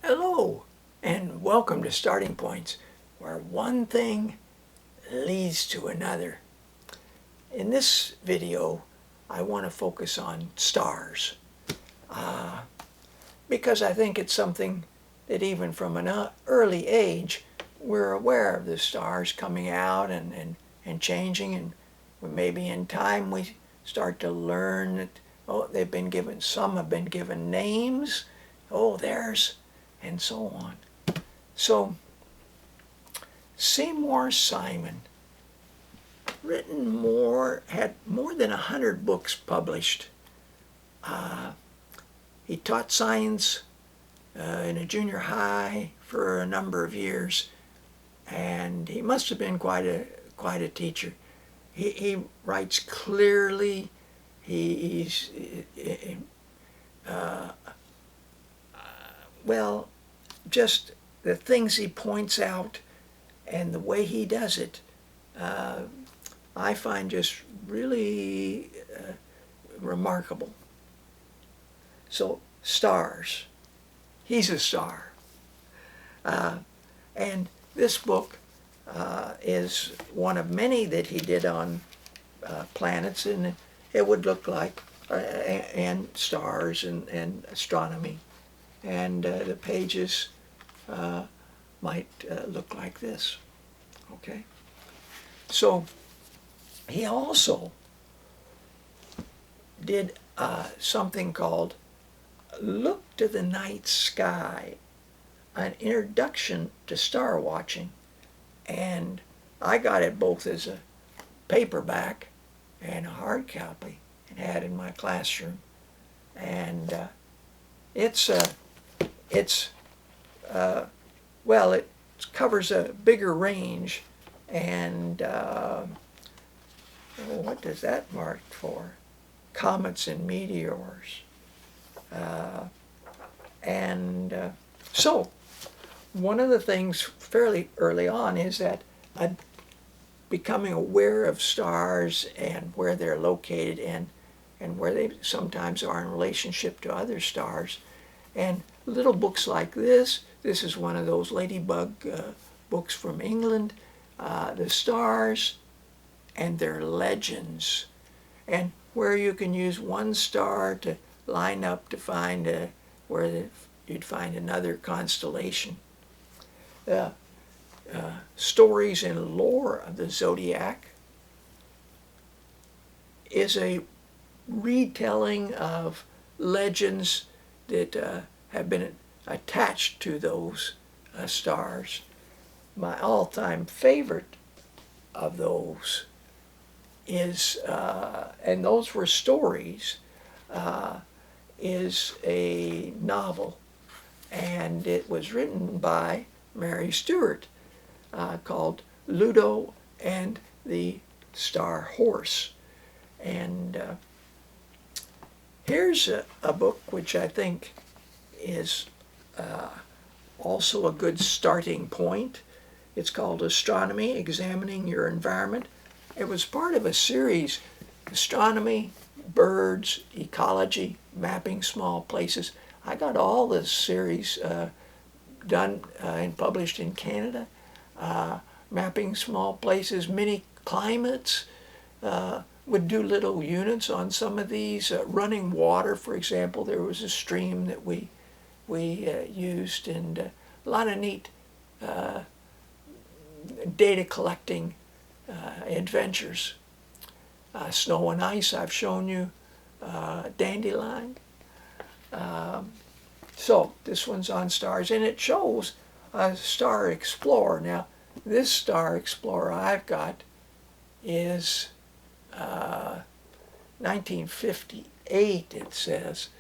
Hello, and welcome to Starting Points, where one thing leads to another. In this video, I want to focus on stars, because I think it's something that even from an early age, we're aware of the stars coming out and changing, and maybe in time we start to learn that, oh, some have been given names, oh, and so on. So, Seymour Simon had more than 100 books published. He taught science in a junior high for a number of years, and he must have been quite a teacher. He writes clearly. Well, just the things he points out and the way he does it, I find just really remarkable. So, stars. He's a star. And this book is one of many that he did on planets, and it would look like, and stars and astronomy. And the pages might look like this. Okay? So he also did something called Look to the Night Sky, an introduction to star watching. And I got it both as a paperback and a hard copy and had it in my classroom. And it covers a bigger range, and what does that mark for? Comets and meteors. So one of the things fairly early on is that becoming aware of stars and where they're located and where they sometimes are in relationship to other stars. And little books like this is one of those ladybug books from England, the stars and their legends, and where you can use one star to line up to find where you'd find another constellation. Stories and Lore of the Zodiac is a retelling of legends that have been attached to those stars. My all-time favorite of those is, and those were stories, is a novel, and it was written by Mary Stuart, called Ludo and the Star Horse. And here's a book which I think is also a good starting point. It's called Astronomy, Examining Your Environment. It was part of a series, Astronomy, Birds, Ecology, Mapping Small Places. I got all this series done and published in Canada. Mapping Small Places, Mini Climates, would do little units on some of these. Running water, for example, there was a stream that we used, and a lot of neat data collecting adventures. Snow and ice, I've shown you. Dandelion. So this one's on stars, and it shows a star explorer. Now, this star explorer I've got is 1958, it says.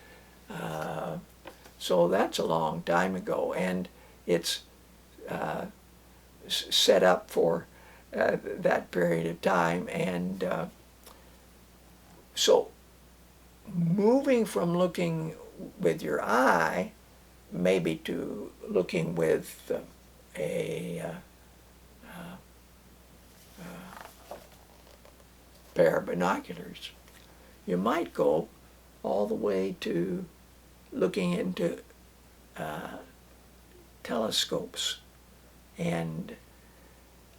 So that's a long time ago, and it's set up for that period of time. And so moving from looking with your eye maybe to looking with a pair of binoculars, you might go all the way to looking into telescopes. And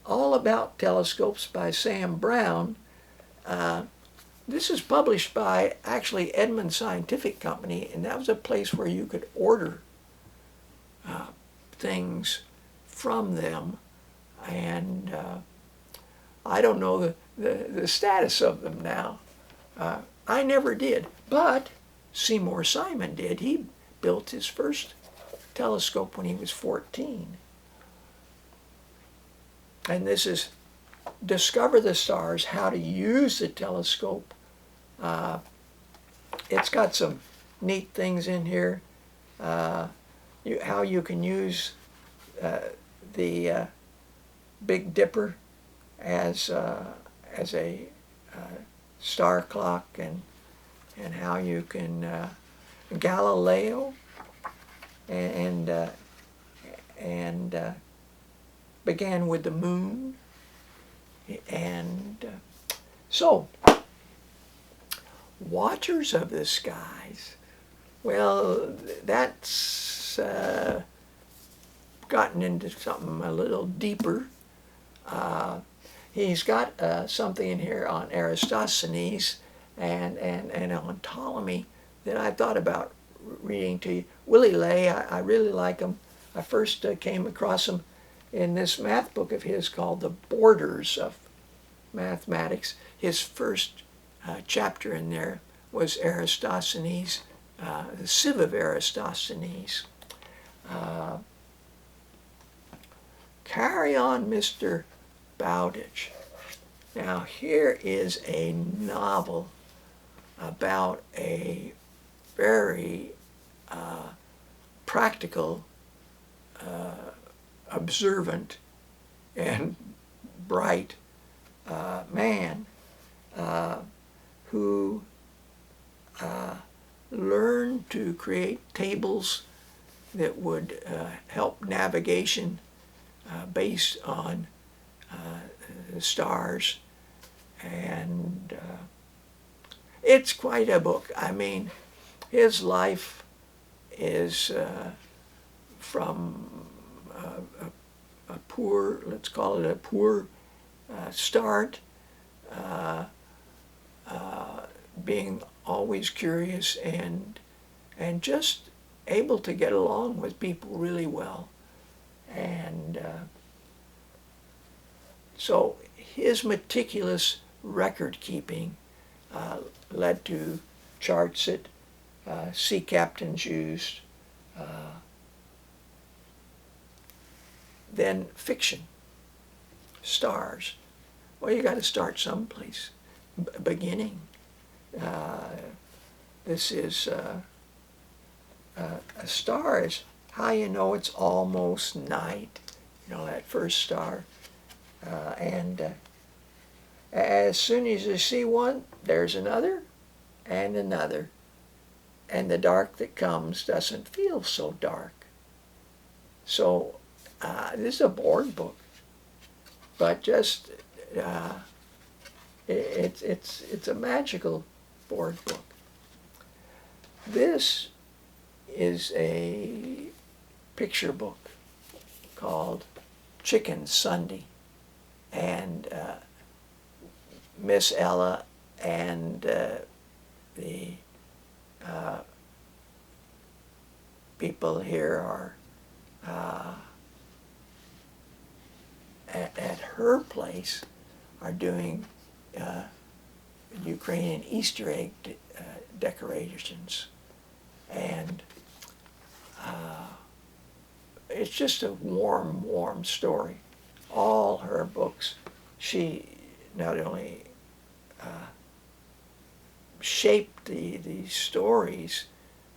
All About Telescopes by Sam Brown. This is published by actually Edmund Scientific Company, and that was a place where you could order things from them. And I don't know the status of them now. I never did, but Seymour Simon did. He built his first telescope when he was 14. And this is Discover the Stars, How to Use the Telescope. It's got some neat things in here. How you can use the Big Dipper as a star clock, and how you can Galileo and began with the moon. And so, watchers of the skies, well, that's gotten into something a little deeper. He's got something in here on Eratosthenes and on Ptolemy that I thought about reading to you. Willie Lay, I really like him. I first came across him in this math book of his called The Borders of Mathematics. His first chapter in there was Eratosthenes, the Sieve of Eratosthenes. Carry On, Mr. Bowditch. Now here is a novel about a very practical, observant, and bright man who learned to create tables that would help navigation based on the stars. And it's quite a book. I mean, his life is from a poor, let's call it a poor start, being always curious and just able to get along with people really well. And so his meticulous record keeping led to charts that sea captains used. Then fiction, stars. Well, you got to start someplace, beginning. This is a star is how you know it's almost night. You know, that first star. And as soon as you see one, there's another and another. And the dark that comes doesn't feel so dark. So this is a board book, but just it's a magical board book. This is a picture book called Chicken Sunday, and Miss Ella and the people here are at her place are doing Ukrainian Easter egg decorations, and it's just a warm story. All her books, she not only shaped the stories,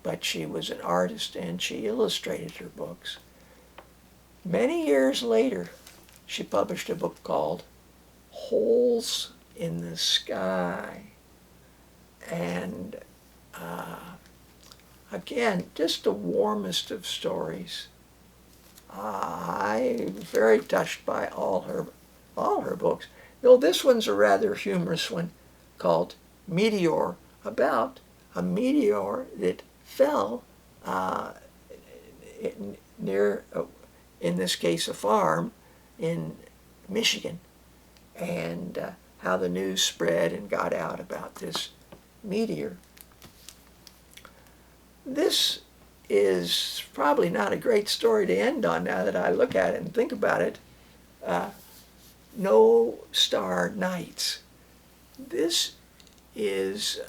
but she was an artist and she illustrated her books. Many years later, she published a book called Holes in the Sky. And again, just the warmest of stories. I'm very touched by all her books. Though this one's a rather humorous one called Meteor, about a meteor that fell near in this case a farm in Michigan, and how the news spread and got out about this meteor. This is probably not a great story to end on now that I look at it and think about it. No Star Nights. This is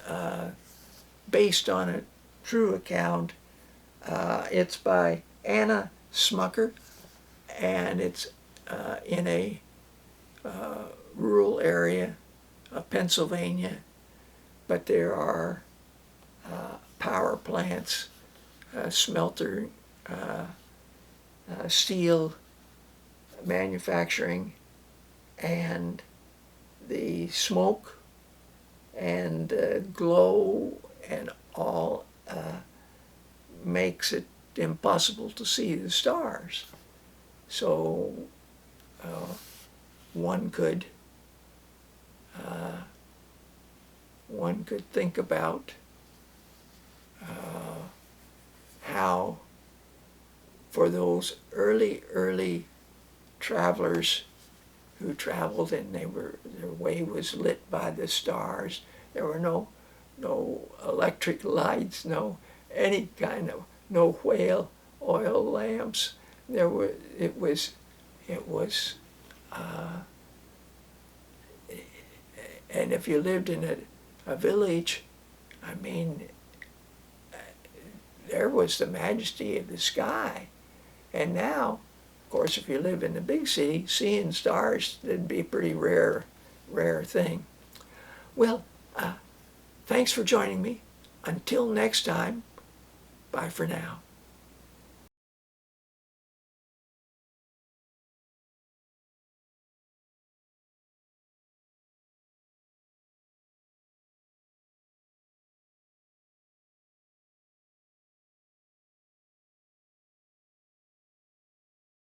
based on a true account. It's by Anna Smucker, and it's in a rural area of Pennsylvania, but there are power plants, smelter, steel manufacturing, and the smoke and glow and all makes it impossible to see the stars. So one could think about how for those early travelers who traveled and their way was lit by the stars. There were no electric lights, no any kind of no whale oil lamps. It was and if you lived in a village, I mean, there was the majesty of the sky. And now, of course, if you live in the big city, seeing stars would be a pretty rare thing. Well, thanks for joining me. Until next time, bye for now.